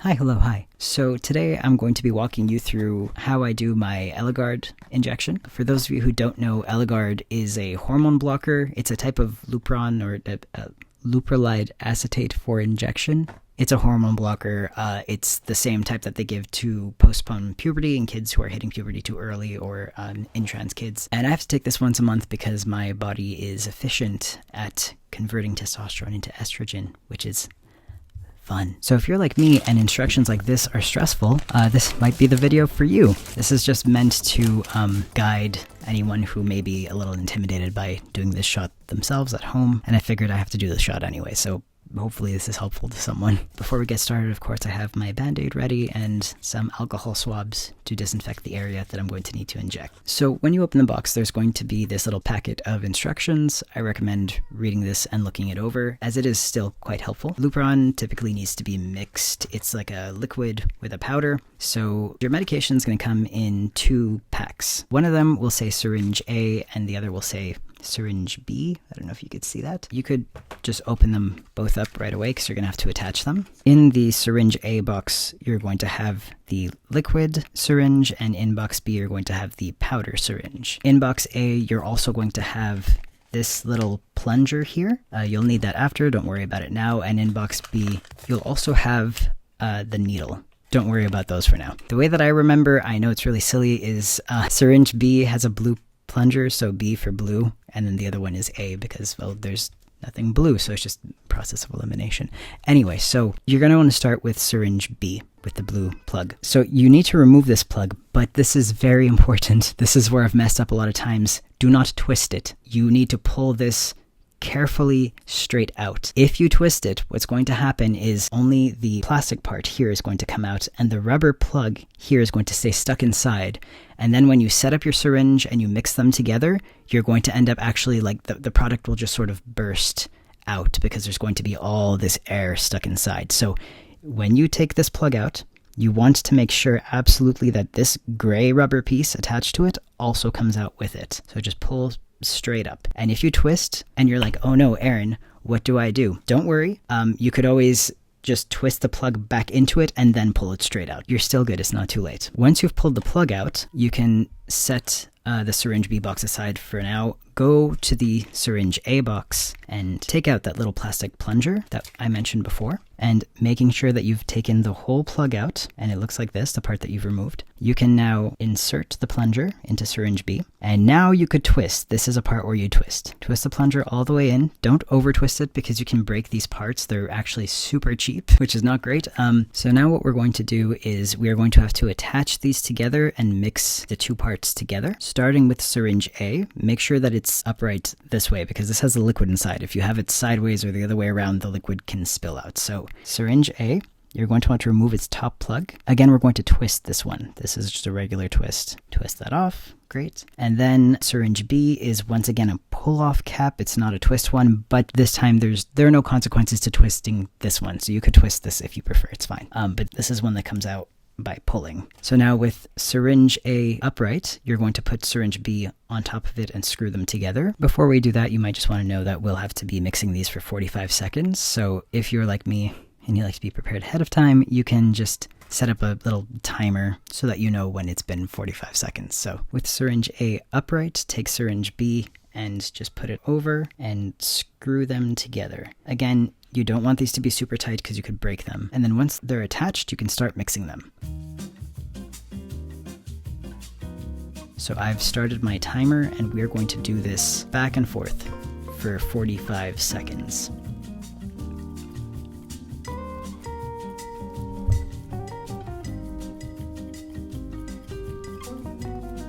Hi, hello, hi. So today I'm going to be walking you through how I do my Eligard injection. For those of you who don't know, Eligard is a hormone blocker. It's a type of Lupron or Leuprolide Acetate for injection. It's a hormone blocker. It's the same type that they give to postpone puberty in kids who are hitting puberty too early or in trans kids. And I have to take this once a month because my body is efficient at converting testosterone into estrogen, which is fun. So if you're like me and instructions like this are stressful, this might be the video for you. This is just meant to guide anyone who may be a little intimidated by doing this shot themselves at home. And I figured I have to do the shot anyway, so hopefully this is helpful to someone. Before we get started, of course, I have my Band-Aid ready and some alcohol swabs to disinfect the area that I'm going to need to inject. So when you open the box, there's going to be this little packet of instructions. I recommend reading this and looking it over, as it is still quite helpful. Lupron typically needs to be mixed. It's like a liquid with a powder. So your medication is going to come in 2 packs. One of them will say syringe A and the other will say syringe B. I don't know if you could see that. You could just open them both up right away because you're going to have to attach them. In the syringe A box, you're going to have the liquid syringe, and in box B, you're going to have the powder syringe. In box A, you're also going to have this little plunger here. You'll need that after, don't worry about it now. And in box B, you'll also have the needle. Don't worry about those for now. The way that I remember, I know it's really silly, is syringe B has a blue plunger, so B for blue, and then the other one is A because, well, there's nothing blue, so it's just process of elimination. Anyway, so you're going to want to start with syringe B with the blue plug. So you need to remove this plug, but this is very important. This is where I've messed up a lot of times. Do not twist it. You need to pull this carefully straight out. If you twist it, what's going to happen is only the plastic part here is going to come out and the rubber plug here is going to stay stuck inside. And then when you set up your syringe and you mix them together, you're going to end up actually like the product will just sort of burst out because there's going to be all this air stuck inside. So when you take this plug out, you want to make sure absolutely that this gray rubber piece attached to it also comes out with it. So just pull straight up. And if you twist and you're like, oh no, Aaron, what do I do? Don't worry. You could always just twist the plug back into it and then pull it straight out. You're still good. It's not too late. Once you've pulled the plug out, you can set the syringe B box aside for now. Go to the syringe A box and take out that little plastic plunger that I mentioned before, and making sure that you've taken the whole plug out, and it looks like this, the part that you've removed. You can now insert the plunger into syringe B, and now you could twist. This is a part where you twist. Twist the plunger all the way in. Don't over twist it because you can break these parts. They're actually super cheap, which is not great. So now what we're going to do is we are going to have to attach these together and mix the 2 parts together. Starting with syringe A, make sure that it's upright this way because this has the liquid inside. If you have it sideways or the other way around, the liquid can spill out. So syringe A, you're going to want to remove its top plug. Again, we're going to twist this one. This is just a regular twist. Twist that off. Great. And then syringe B is once again a pull-off cap. It's not a twist one, but this time there are no consequences to twisting this one. So you could twist this if you prefer. It's fine. But this is one that comes out by pulling. So now with syringe A upright, you're going to put syringe B on top of it and screw them together. Before we do that, you might just want to know that we'll have to be mixing these for 45 seconds. So if you're like me and you like to be prepared ahead of time, you can just set up a little timer so that you know when it's been 45 seconds. So with syringe A upright, take syringe B and just put it over and screw them together. Again, you don't want these to be super tight because you could break them. And then once they're attached, you can start mixing them. So I've started my timer and we're going to do this back and forth for 45 seconds.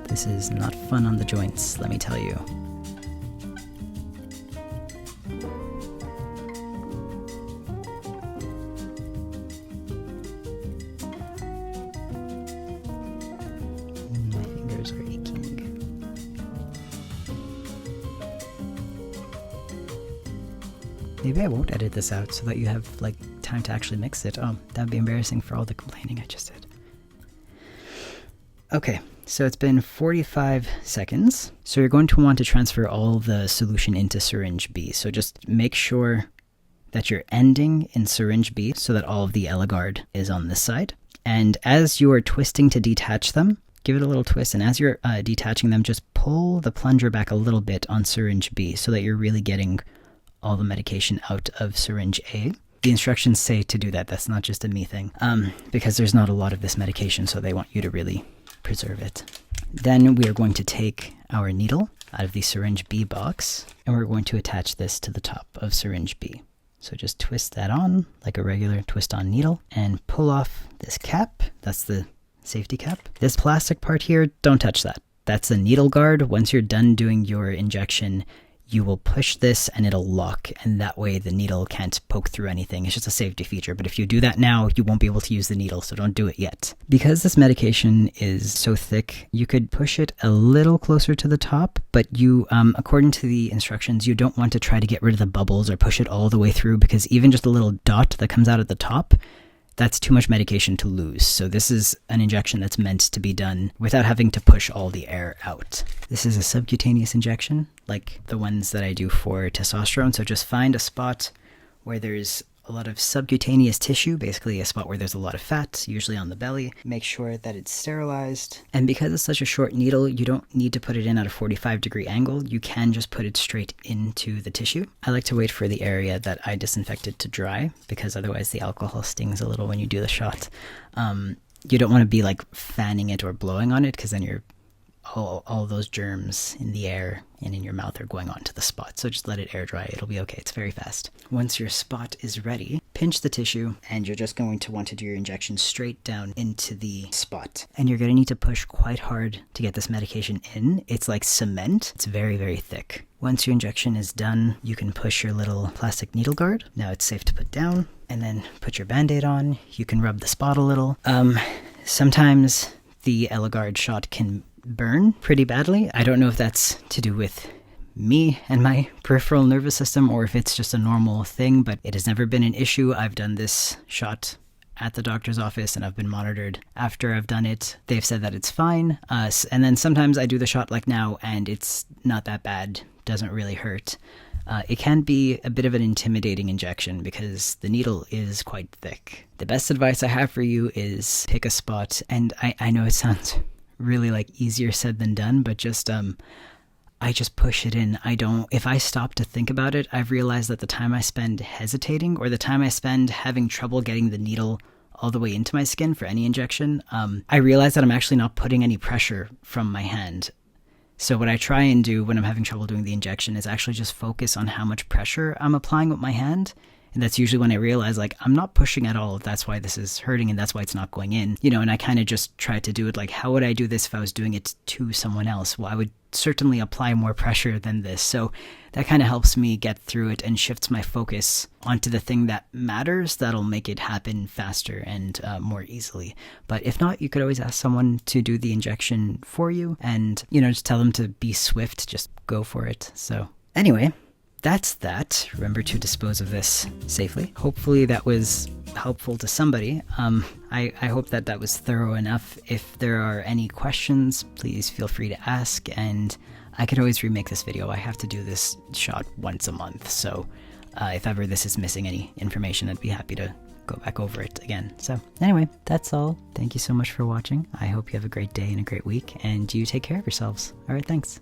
This is not fun on the joints, let me tell you. My fingers are aching. Maybe I won't edit this out so that you have like time to actually mix it. Oh, that would be embarrassing for all the complaining I just did. Okay, so it's been 45 seconds. So you're going to want to transfer all the solution into syringe B. So just make sure that you're ending in syringe B so that all of the Eligard is on this side. And as you are twisting to detach them, give it a little twist, and as you're detaching them, just pull the plunger back a little bit on syringe B so that you're really getting all the medication out of syringe A. The instructions say to do that. That's not just a me thing, because there's not a lot of this medication, so they want you to really preserve it. Then we are going to take our needle out of the syringe B box, and we're going to attach this to the top of syringe B. So just twist that on like a regular twist-on needle and pull off this cap. That's the safety cap. This plastic part here, don't touch that. That's the needle guard. Once you're done doing your injection, you will push this and it'll lock, and that way the needle can't poke through anything. It's just a safety feature, but if you do that now, you won't be able to use the needle, so don't do it yet. Because this medication is so thick, you could push it a little closer to the top, but you, according to the instructions, you don't want to try to get rid of the bubbles or push it all the way through, because even just a little dot that comes out at the top, that's too much medication to lose. So this is an injection that's meant to be done without having to push all the air out. This is a subcutaneous injection, like the ones that I do for testosterone. So just find a spot where there's a lot of subcutaneous tissue, basically a spot where there's a lot of fat, usually on the belly. Make sure that it's sterilized. And because it's such a short needle, you don't need to put it in at a 45-degree angle. You can just put it straight into the tissue. I like to wait for the area that I disinfected to dry, because otherwise the alcohol stings a little when you do the shot. You don't want to be like fanning it or blowing on it, because then you're all those germs in the air and in your mouth are going onto the spot. So just let it air dry. It'll be okay. It's very fast. Once your spot is ready, pinch the tissue, and you're just going to want to do your injection straight down into the spot. And you're going to need to push quite hard to get this medication in. It's like cement. It's very, very thick. Once your injection is done, you can push your little plastic needle guard. Now it's safe to put down, and then put your Band-Aid on. You can rub the spot a little. Sometimes the Eligard shot can burn pretty badly. I don't know if that's to do with me and my peripheral nervous system or if it's just a normal thing, but it has never been an issue. I've done this shot at the doctor's office and I've been monitored after I've done it. They've said that it's fine. And then sometimes I do the shot like now and it's not that bad. Doesn't really hurt. It can be a bit of an intimidating injection because the needle is quite thick. The best advice I have for you is pick a spot, and I know it sounds really like easier said than done, but just I just push it in. If I stop to think about it, I've realized that the time I spend hesitating or the time I spend having trouble getting the needle all the way into my skin for any injection, I realize that I'm actually not putting any pressure from my hand. So what I try and do when I'm having trouble doing the injection is actually just focus on how much pressure I'm applying with my hand. And that's usually when I realize, like, I'm not pushing at all. That's why this is hurting and that's why it's not going in. And I kind of just try to do it like, how would I do this if I was doing it to someone else? Well, I would certainly apply more pressure than this. So that kind of helps me get through it and shifts my focus onto the thing that matters. That'll make it happen faster and more easily. But if not, you could always ask someone to do the injection for you and, just tell them to be swift. Just go for it. So anyway, that's that. Remember to dispose of this safely. Hopefully that was helpful to somebody. I hope that was thorough enough. If there are any questions, please feel free to ask, and I could always remake this video. I have to do this shot once a month, so if ever this is missing any information, I'd be happy to go back over it again. So anyway, that's all. Thank you so much for watching. I hope you have a great day and a great week, and you take care of yourselves. All right, thanks.